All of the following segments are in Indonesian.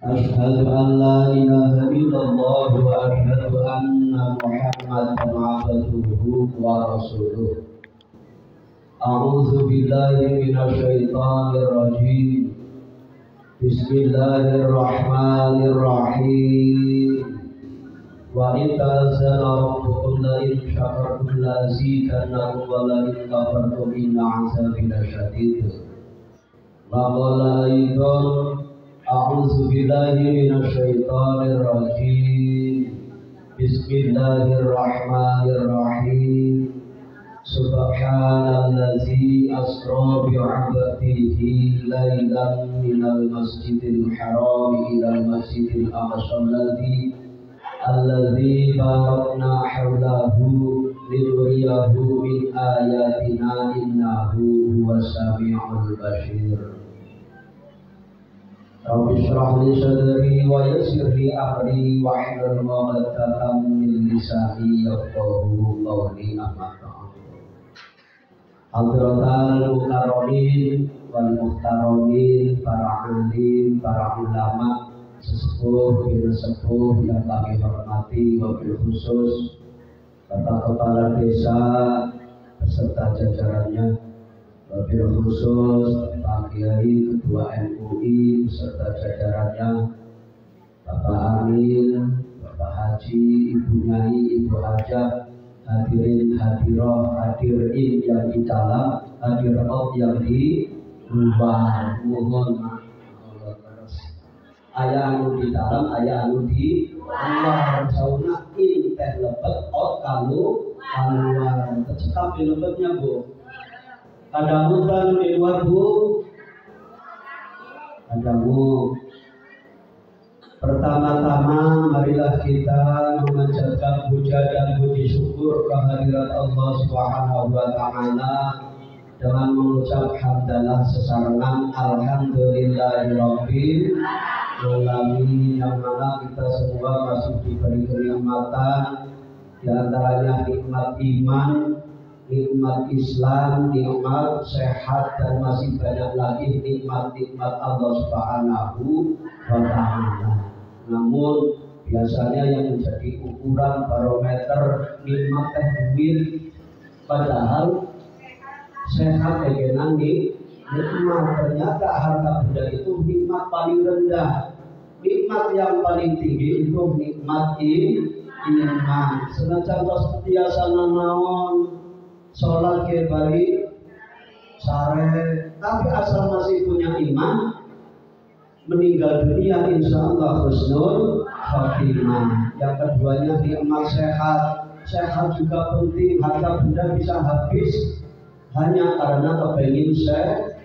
أشهد أن لا إله إلا الله وأشهد أن محمدا عبده ورسوله. أعوذ بالله من الشيطان الرجيم. بسم الله الرحمن الرحيم. وإذ تأذن ربكم لئن شكرتم لأزيدنكم ولئن كفرتم إن عذابي لشديد. وقال أيضا أعوذ بالله من الشيطان الرجيم. بسم الله الرحمن الرحيم. سبحان الذي أسرى بعبده ليلا من المسجد الحرام إلى المسجد الأقصى الذي باركنا حوله لنريه من آياتنا إنه هو السميع البصير. رب اشرح لي صدري ويسر لي أمري واحلل عقدة من لساني يفقهوا قولي. أما بعد. Hadratal mukarramin wal muhtaramin, para alim, para ulama, sesepuh, bin sepuh yang kami hormati, wabil khusus Bapak Kepala Desa beserta jajarannya, wabil khusus Pak Kiai Ketua MUI beserta jajarannya, Bapak Amin, Bapak Haji, Ibu Nyai, Ibu Hajah, hadirin hadirah, hadirin yang di dalam, hadirat yang di luar. Mohon ayah anu di dalam, ayah anu di luar. Sauna in teh lebet out kalau keluar. Tercekap di lebetnya, Bu. Ada mutan di luar, Bu. Ada, Bu. Pertama-tama marilah kita memanjatkan puja dan puji syukur kehadirat Allah Subhanahu wa taala dengan mengucap hamdalah sesarengan alhamdulillahirabbil alamin, yang mana kita semua masih diberi kenikmatan, di antaranya nikmat iman, nikmat Islam, nikmat sehat, dan masih banyak lagi nikmat-nikmat Allah Subhanahu wa taala. Namun biasanya yang menjadi ukuran barometer nikmat teh duit, padahal sehat egenan nikmat. Ternyata harta benda itu nikmat paling rendah. Nikmat yang paling tinggi itu nikmat iman. Senajan tos biasa naon sholat ke bari sare, tapi asal masih punya iman, meninggal dunia insya Allah husnul khatimah. Yang keduanya nikmat sehat. Sehat juga penting. Harta benda bisa habis hanya karena kepengin sehat.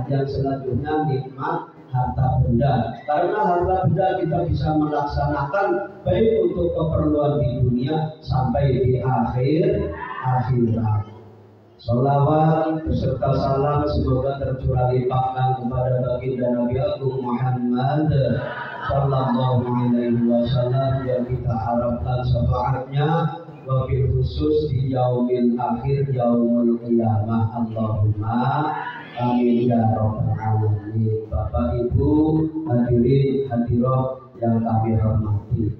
Yang selanjutnya nikmat harta benda. Karena harta benda kita bisa melaksanakan baik untuk keperluan di dunia sampai di akhirat. Sholawat beserta salam semoga tercurah limpahkan kepada baginda Nabi Agung Muhammad sallallahu alaihi wasallam yang kita harapkan syafaatnya, wabil khusus di yaumil akhir, yaumul qiyamah. Allahumma amin ya rabbal alamin. Bapak Ibu hadirin hadirah yang kami hormati,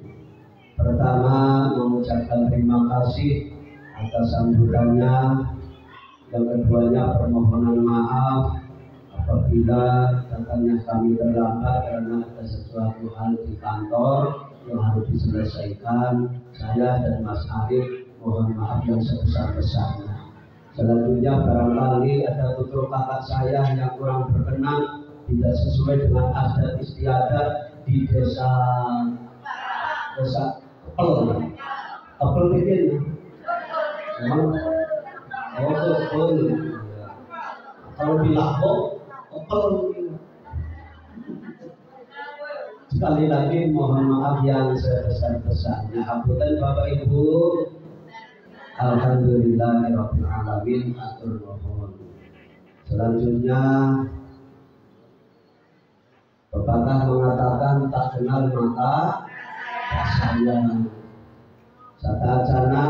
pertama mengucapkan terima kasih atas sambutannya. Yang keduanya permohonan maaf apabila datangnya kami terlambat karena ada sesuatu hal di kantor yang harus diselesaikan. Saya dan Mas Arif mohon maaf yang sebesar-besarnya. Selanjutnya barangkali ada tutur kata saya yang kurang berkenan, tidak sesuai dengan adat istiadat di desa Kepel bikin. Betul. Kalau dilapok, sekali lagi mohon maaf yang sebesar-besarnya. Hapunten Bapak Ibu. Alhamdulillahirabbil alamin. Atur nuhun. Selanjutnya pepatah mengatakan tak kenal maka tak sayang. Satacana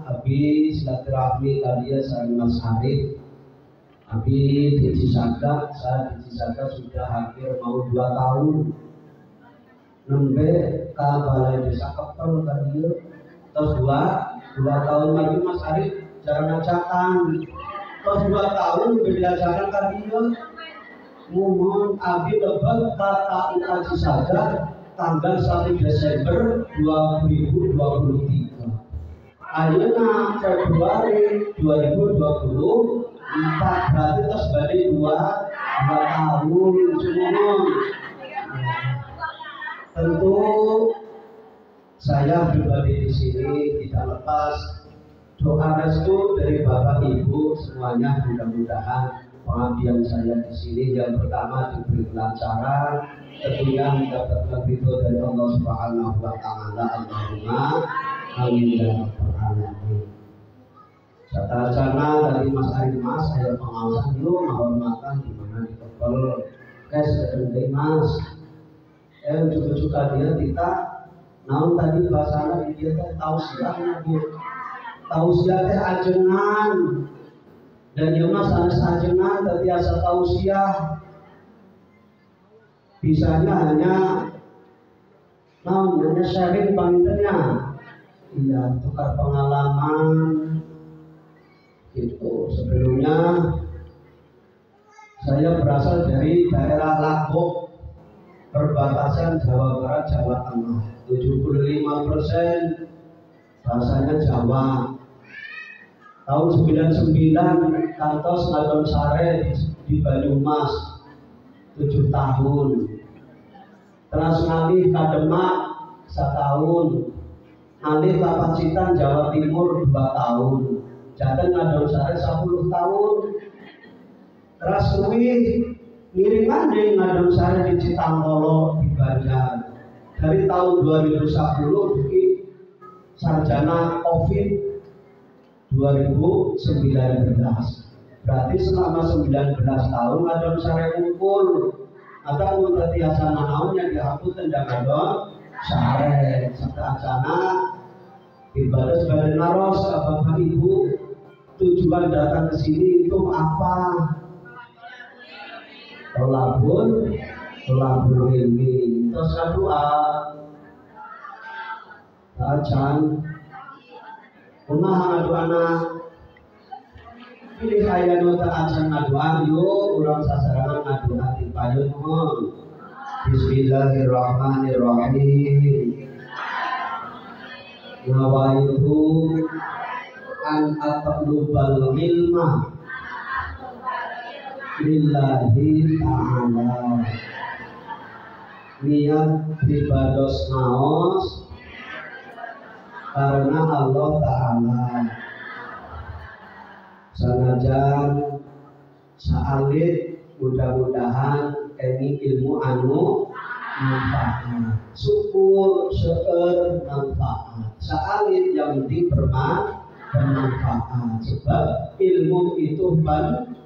Abi silaturahmi kalian saya Mas Arif Abi di Cisaka, saya di Cisaka sudah hampir mau 2 tahun. nembe ke balai desa Kepel tadi. Terus dua tahun lagi Mas Arif jarang ajakan. Terus 2 tahun belajaran tadi ngomong abi lebet kata ukaji saja tanggal 1 Desember 2023. Ayeuna Februari 2024 berarti terus balik 2 tahun semua. Tentu saya pribadi di sini tidak lepas doa restu dari Bapak Ibu semuanya, mudah-mudahan pengabdian saya di sini yang pertama diberi kelancaran, tentunya mendapatkan ridho dari Allah Subhanahu wa taala. Allahumma amin ya rabbal alamin. Satacana dari Mas Ari Mas, saya pengawasan dulu menghormatkan di mana di Kepel. Guys, sedang Mas. Juga dia kita naon tadi bahasanya dia tausiahnya dia. Tausiah teh ajengan. Dan ya Mas sanes ajengan tadi asa tausiah. Bisanya hanya naon hanya sharing panitennya. Iya, tukar pengalaman gitu. Sebelumnya saya berasal dari daerah Lakbok, perbatasan Jawa Barat Jawa Tengah. 75% bahasanya Jawa. Tahun 99 kantos Ngadon Sare di Banyumas 7 tahun. Terus ngalih ka Demak 1 tahun. Ngalih ka Pacitan Jawa Timur 2 tahun. Jateng Ngadon Sare 10 tahun. Terus ngiriman di Ngadon Sare di Citangkolo di Banjar. Dari tahun 2010 di sarjana COVID 2019. Berarti selama 19 tahun Ngadon Sare ngumpul. Ada muntah tiasana naon yang dihapus tendang Ngadon Sare. Serta acana ibadah sebagai naros Bapak Ibu. Tujuan datang ke sini itu apa? Tolabun ini terus doa acan kumaha anak pilih aya nu teu acan ngadoa yuk urang sasarangan ngadoa ti payun mohon. Bismillahirrahmanirrahim. Nawaitu an atlubal ilma lillahi ta'ala. Niat ibados naos karena Allah Ta'ala. Sanajan saalit mudah-mudahan ini ilmu anu manfaat. Syukur seueur manfaat. Saalit yang penting bermanfaat. Sebab ilmu itu penting.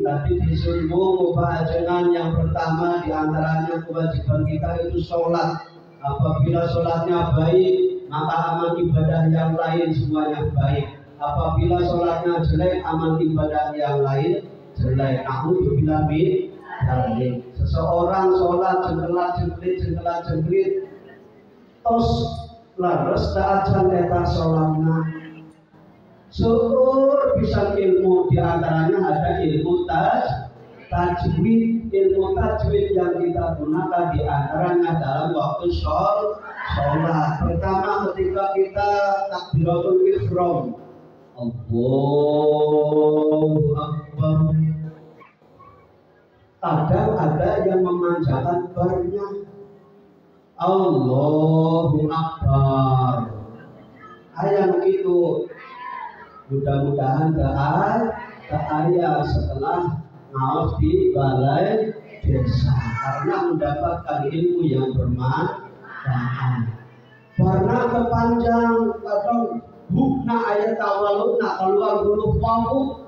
Tadi disinggung kewajiban yang pertama diantaranya kewajiban kita itu sholat. Apabila sholatnya baik maka amal ibadah yang lain semuanya baik. Apabila sholatnya jelek amal ibadah yang lain jelek. Na'udzubillah min dzalik. Seseorang sholat jengkelat-jengklit tos laras ta'ajan eta sholatnya. Syukur bisa ilmu diantaranya ada ilmu tajwid. Ilmu tajwid yang kita gunakan diantaranya dalam waktu sholat. Pertama ketika kita takbiratul ihram, Allahu Akbar. Kadang ada yang memanjakan barnya, Allahu Akbar. Yang itu mudah-mudahan ayah setelah ngaos di balai desa karena mendapatkan ilmu yang bermanfaat. Karena kepanjang kadang bukna ayat awaluna keluar huruf wawu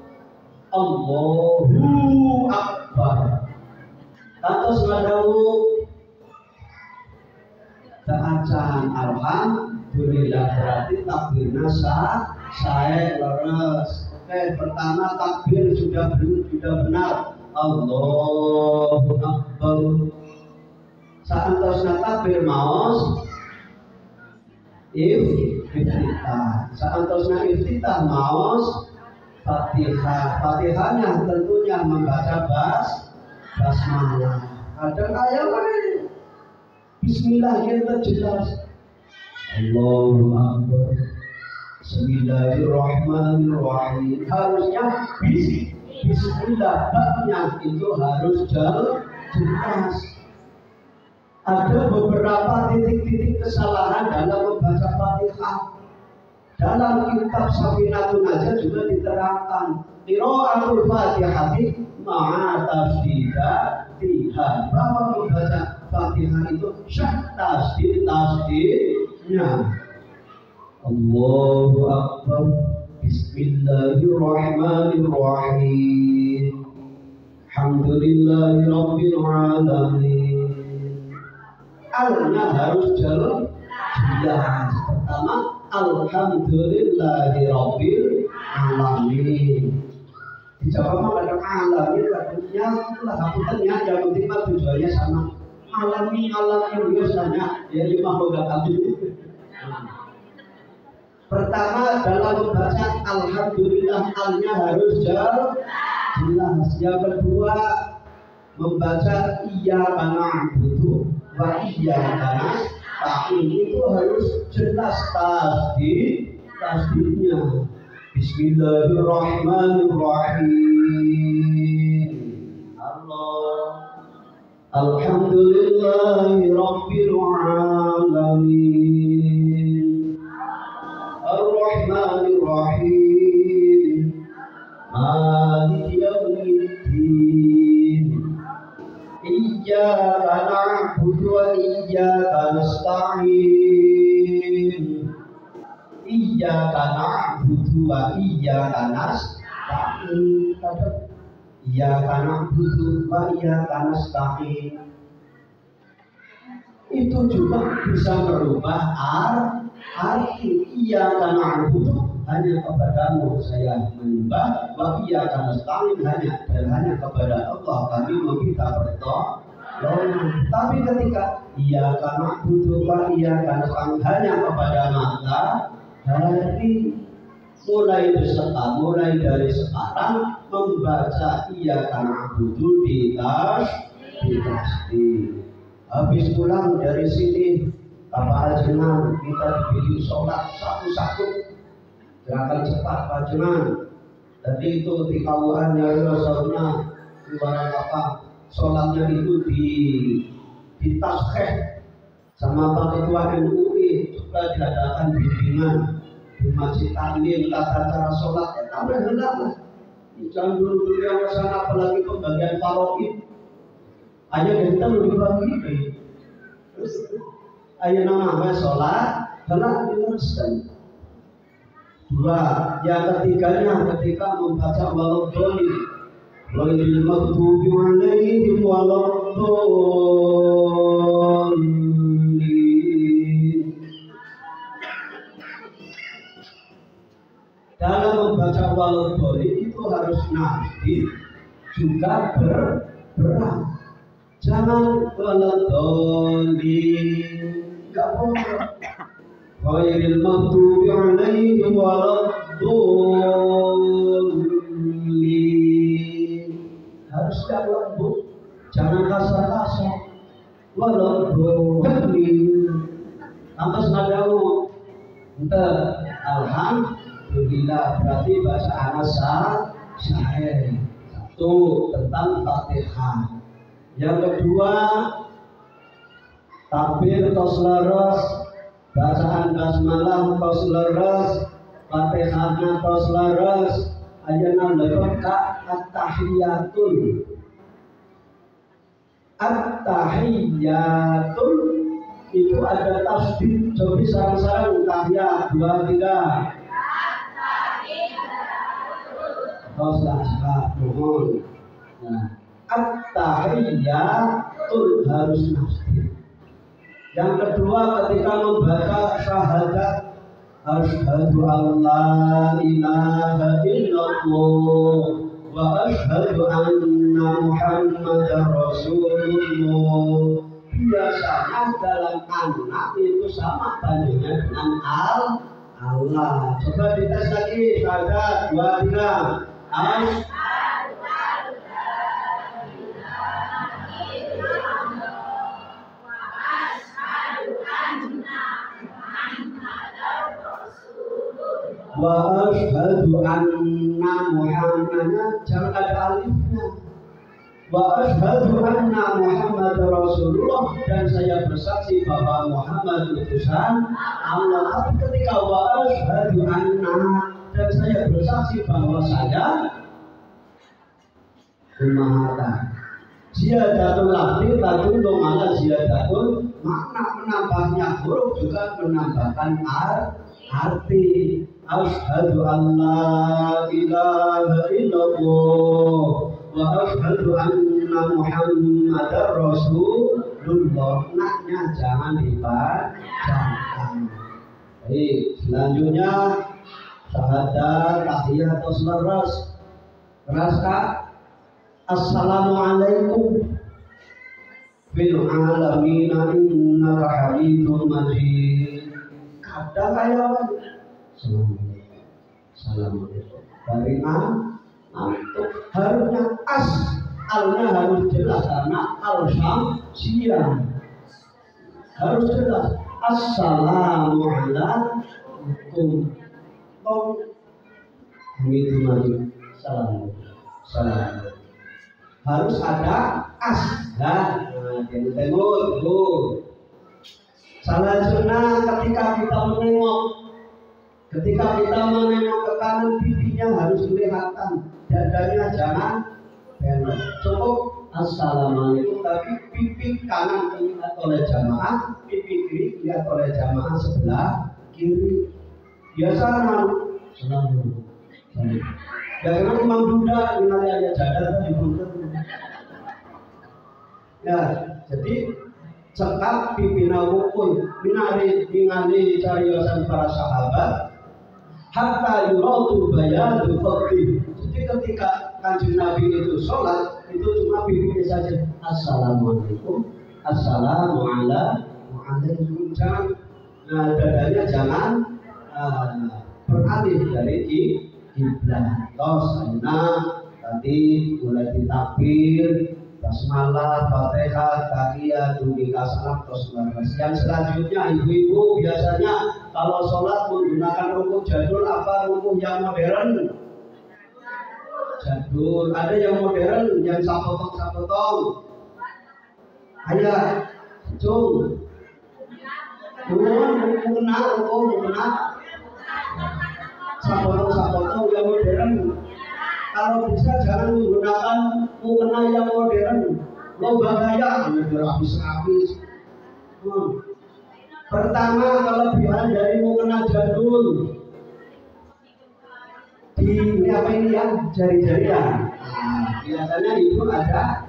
Allahu Akbar. Terus ngadawu taacan alhamdulillah berarti takbirna saya leres. Oke, pertama takbir sudah benar. Allahu Akbar. Saantosna takbir maos iftitah. Saantosna iftitah maos Fatihah. Fatihahnya tentunya membaca basmalah. Kadang ayat lain Bismillah yang jelas. Allahu Akbar. Bismillahirrahmanirrahim. Harusnya Bismillah babnya itu harus jelas. Ada beberapa titik-titik kesalahan dalam membaca Fatihah. Dalam kitab Safinatun Najah juga diterangkan qiraatul Fatihati ma'a tasdidatiha, bahwa membaca Fatihah itu syak tasdidnya. Allahu Akbar. Bismillahirrahmanirrahim. Alhamdulillahi Rabbil Alamin. Alnya harus jelas. Pertama, Alhamdulillahi Rabbil Alamin. Dijawab pada alamin, katanya itulah haputannya, yang penting mah tujuannya sama. Alamin biasanya ya lima hoga kabin. Pertama, dalam membaca Alhamdulillah, alnya harus jelas. Yang kedua, membaca Iyyaka na'budu wa iyyaka nasta'in, itu harus jelas tasdidnya. Bismillahirrahmanirrahim. Alhamdulillahi Rabbil Alamin. Ar-Rahmanir-Rahim. Maliki Yawmiddin. Iyyaka na'budu wa iyyaka nasta'in. Iyyaka na'budu wa iyyaka nasta'in. Iyyaka na'budu wa iyyaka nasta'in. Itu juga bisa merubah arti. Iyyaka na'budu, hanya kepadamu saya menyembah, wa iyyaka nasta'in, hanya kepada Allah kami meminta pertolongan. Tapi ketika iyyaka na'budu wa iyyaka nasta'in, hanya kepada matahari, mulai dari sekarang membaca iyyaka na'budu di tasbih. Habis pulang dari sini Bapak Ajenan, kita diberi sholat satu-satu, gerakan cepat Ajenan. Jadi itu di kawaannya Rasulnya ibarat apa, sholatnya itu di tasbih sama Pak Ketua MUI juga diadakan bimbingan di Masjid Taklim tata cara sholat. Tapi hendak jangan dulu yang kesana, apalagi pembagian paroid. Hanya kita lebih bagi. Ayo namanya sholat karena diuruskan. Dua, yang ketiganya ketika membaca waladhdallin, ghairil maghdubi 'alaihim waladdallin. Dalam membaca waladhdallin itu harus nafsi juga berat. Jangan waladhdallin, enggak boleh. Ghairil maghdubi 'alaihim waladdallin. Harus lembut, jangan kasar-kasar. Waladdallin. Lantas nadamu. Entah alhamdulillah berarti bahasa Arab sahih. Satu, tentang Fatihah. Yang kedua, takbir tos leres, bacaan basmalah tos leres, Fatihahna tos leres, ayana lebih ka at-tahiyatul. At-tahiyatul itu ada tasbih. Coba sarang-sarang tahiyat 2 3. Tos lah, mohon. Nah, at-tahiyatul harus nafsi. Yang kedua, ketika membaca syahadat, asyhadu an la ilaha illallah wa asyhadu anna muhammadar rasulullah, biasanya dalam anak itu sama banyaknya dengan Allah. Coba dites lagi, ada 2, 3. Wa asyhadu anna Muhammadan, jangan ada alifnya. Wa asyhadu anna Muhammad Rasulullah, dan saya bersaksi bahwa Muhammad utusan Allah. Tapi ketika wa asyhadu anna, dan saya bersaksi bahwa saya umahata, ziyadatul lafzi tadullu ala ziyadatul makna, menambahnya huruf juga menambahkan arti. Asyhadu an la ilaha illallah wa asyhadu anna Muhammadar Rasulullah. Naknya jangan dibacakan. Baik, selanjutnya syahadat tahiyatus leres. Keras Kak. Assalamualaikum fil alamin innaka hamidum majid. Kadang kayak Assalamualaikum. Dari antuk harusnya alnya harus jelas karena al-syamsiyah harus jelas. Assalamualaikum. Hamidum majid. Salam. Harus ada tengok. Selanjutnya ketika kita menengok ke kanan, pipinya harus kelihatan, dadanya jangan belok. Cukup assalamualaikum, tapi pipi kanan terlihat oleh jamaah, pipi kiri terlihat oleh jamaah sebelah kiri. Biasa selalu. Jangan Imam Buddha menanya jadar di Buddha. Ya, jadi cekap pipina wukul minari cariyosan para sahabat hatta yuratu bayadu khotib. Jadi ketika Kanjeng Nabi itu sholat, itu cuma pipinya saja. Assalamualaikum, assalamualaikum. Jangan, dadanya jangan beralih dari kiblat. Tadi mulai ditakbir, basmalah, fatihah, tahiyat, dunika, salam, yang selanjutnya ibu-ibu biasanya kalau sholat menggunakan rukuk jadul apa rukuk yang modern? Jadul. Ada yang modern, yang sapotong. Ayah, cung. Mukena. Sapotong yang modern. Kalau bisa jangan menggunakan mukena yang modern. Lomba gaya, habis. Pertama, kelebihan dari mukena jadul di jari-jari ya. Biasanya itu ada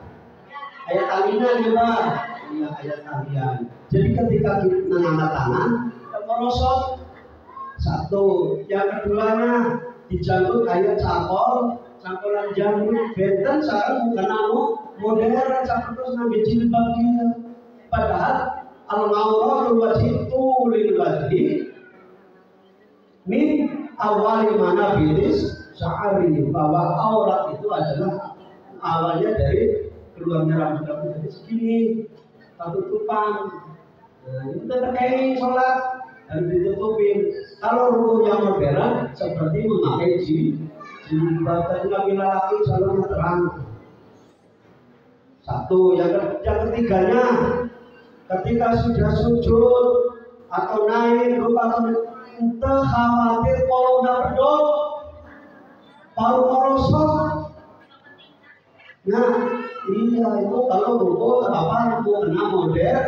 ayat talian ya Pak. Iya, ayat talian. Jadi ketika kita mengangkat tangan, merosot satu. Yang keduanya dijangkut ayat cangkolan jangkut. Benten sekarang bukan modern, terus ngambil jilbab dia. Padahal al-mawrul wajib lil wajhi min awali mana bilis sya'ari, bahwa aurat itu adalah awalnya dari keluarnya rambut dari segini tutupan. Itu terkait sholat dan ditutupin. Kalau rukun yang modern seperti memakai jilbab, dan laki-laki selalu terang. Satu. Yang ketiganya, ketika sudah sujud atau naik atau ente khawatir kalau udah berdol baru merosot. Nah, iya itu kalau rukun kena modern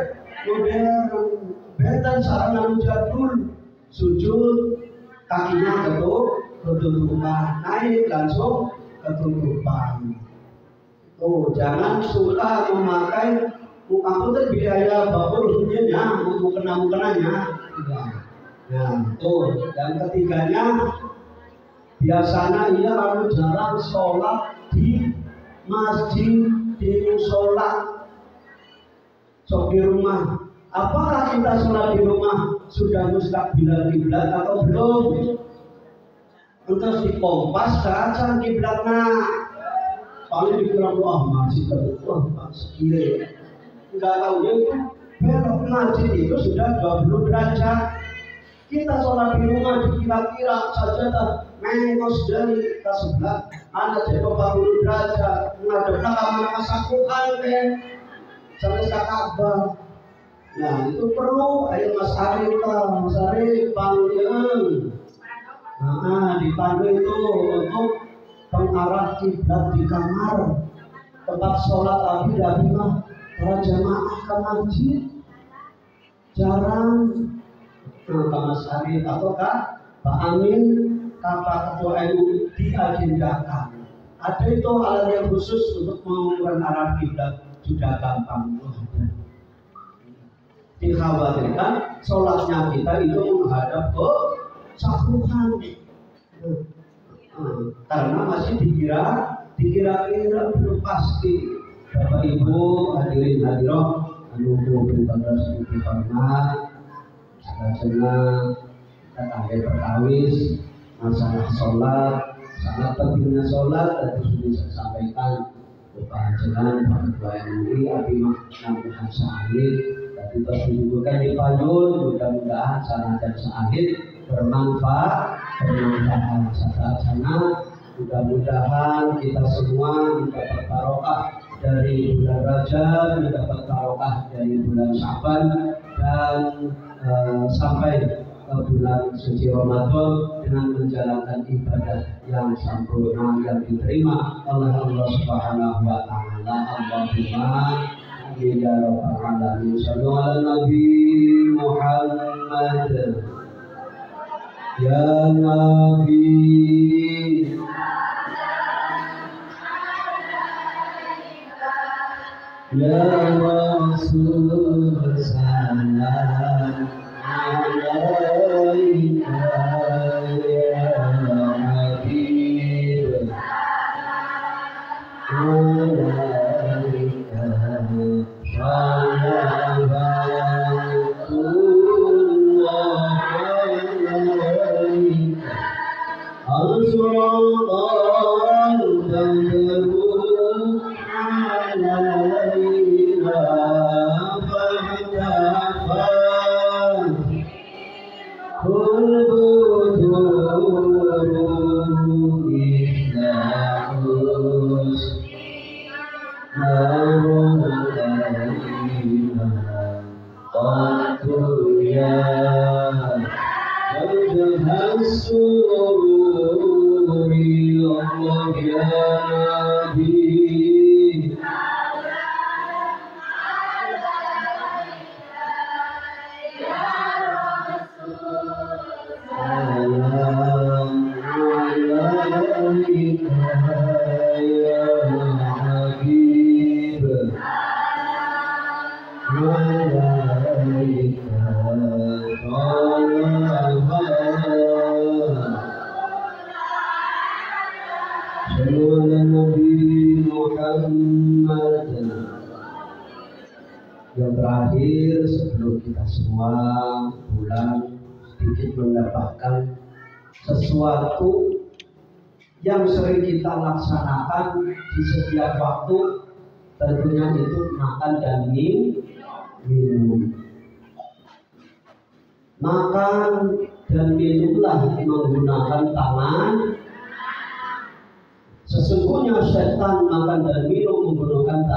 benten sarana jadul, sujud kakinya ketutupan, naik langsung ketutupan. Tuh, jangan suka memakai kamu tuh biaya bakulnya, mukenanya. Nah, tuh. Dan ketiganya, biasanya ia kalau jarang sholat di masjid, di musola. So di rumah, apakah kita sholat di rumah sudah mustaqbilan kiblat atau belum? Terus dipompas kaca kiblatnya. Paling dikurang masih terbuka sekali. Enggak tahu itu belok masjid itu sudah 20 derajat. Kita sholat di rumah dikira-kira saja mengkos dari ke sebelah ada jadi 40 derajat menghadapnya kamar masakukan kan sampai Ka'bah. Nah itu perlu ayo Mas Arif panggil. Dipandu itu untuk pengarah kiblat di kamar tempat sholat tapi dari mah para jamaah ke masjid jarang. Pak Mas Arif atau Pak Amin Kakak Ketua MUI diagendakan. Ada itu hal yang khusus untuk mengukur arah kiblat sudah gampang. Dikhawatirkan sholatnya kita itu menghadap ke sakruhan. Karena masih dikira-kira belum pasti. Bapak Ibu hadirin hadiroh menunggu beribadah sedikit hormat. Senang kita tanggal perkawis masalah sholat sangat pentingnya sholat dan sudah saya sampaikan Bapak Jenderal Pak Ketua MUI Abimah Nampuhan Sahid tadi terus dibutuhkan di Payun. Mudah-mudahan sana dan Sahid bermanfaat saat sana. Mudah-mudahan kita semua mendapat barokah dari bulan Rajab, mendapat barokah dari bulan Syaban dan sampai bulan suci Ramadan dengan menjalankan ibadah yang sempurna yang diterima oleh Allah Subhanahu wa taala. Allahumma ya rabbal alamin. Shallu ala Nabi Muhammad. Ya Nabi Ya Rasul salam alaika ya Habib alaika shalawatullah alaika al-sultan dan yang terakhir sebelum kita semua pulang sedikit mendapatkan sesuatu yang sering kita laksanakan di setiap waktu, tentunya itu makan dan minum. Makan dan minumlah menggunakan tangan. Sesungguhnya setan makan dan minum menggunakan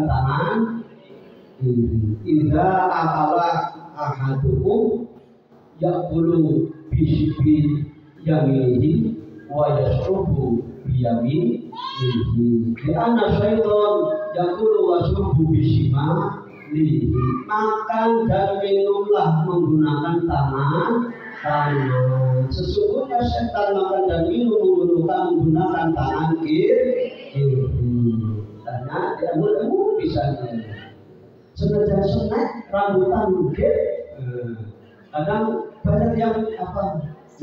tangan. Idza akala ahadukum yaqulu bishibi yaminihi wa yashrubu biyaminihi. Di anna syaitan yaqulu washrubu bishimalihi. Makan dan minumlah menggunakan tangan. Sesungguhnya setan makan dan minum menggunakan tangan kiri. Karena dia bisa senajan snack rambutan mungkin kadang banyak yang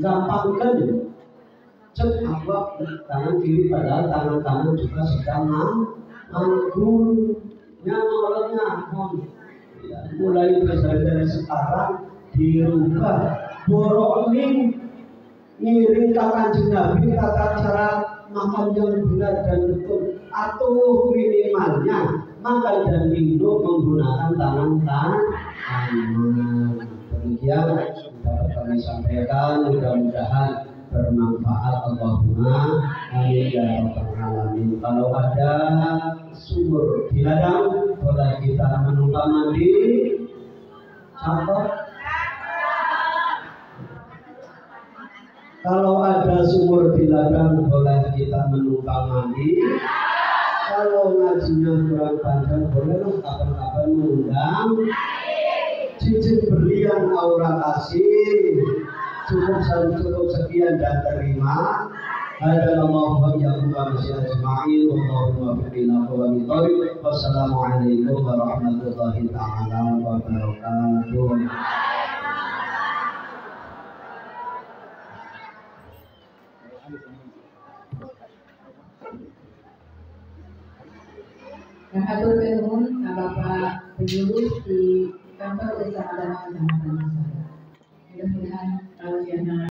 gampang kan cek tangan kiri padahal tangan kanan juga sedang manggung orangnya Mulai dari sekarang dirubah. Borok ini ngiring Kanjeng Nabi tata cara makan yang benar dan betul, atau minimalnya makan dan minum menggunakan tangan kanan. Demikian dapat kami sampaikan, mudah-mudahan bermanfaat. Allahumma amin ya rabbal alamin. Kalau ada sumur di ladang, boleh kita menumpang mandi. Kalau ada sumur di ladang, boleh kita menumpang mandi. Kalau ngajinya kurang panjang, boleh kapan-kapan mengundang. Cincin berlian aura kasih, cukup sekian dan terima. Hadallahu wa iyyakum wa ajma'in. Wallahu muwaffiq. Wassalamualaikum warahmatullahi taala wabarakatuh. Yang atur kenuhun Bapak Penyuluh di kantor Desa Adama Kecamatan Masada. Mudah-mudahan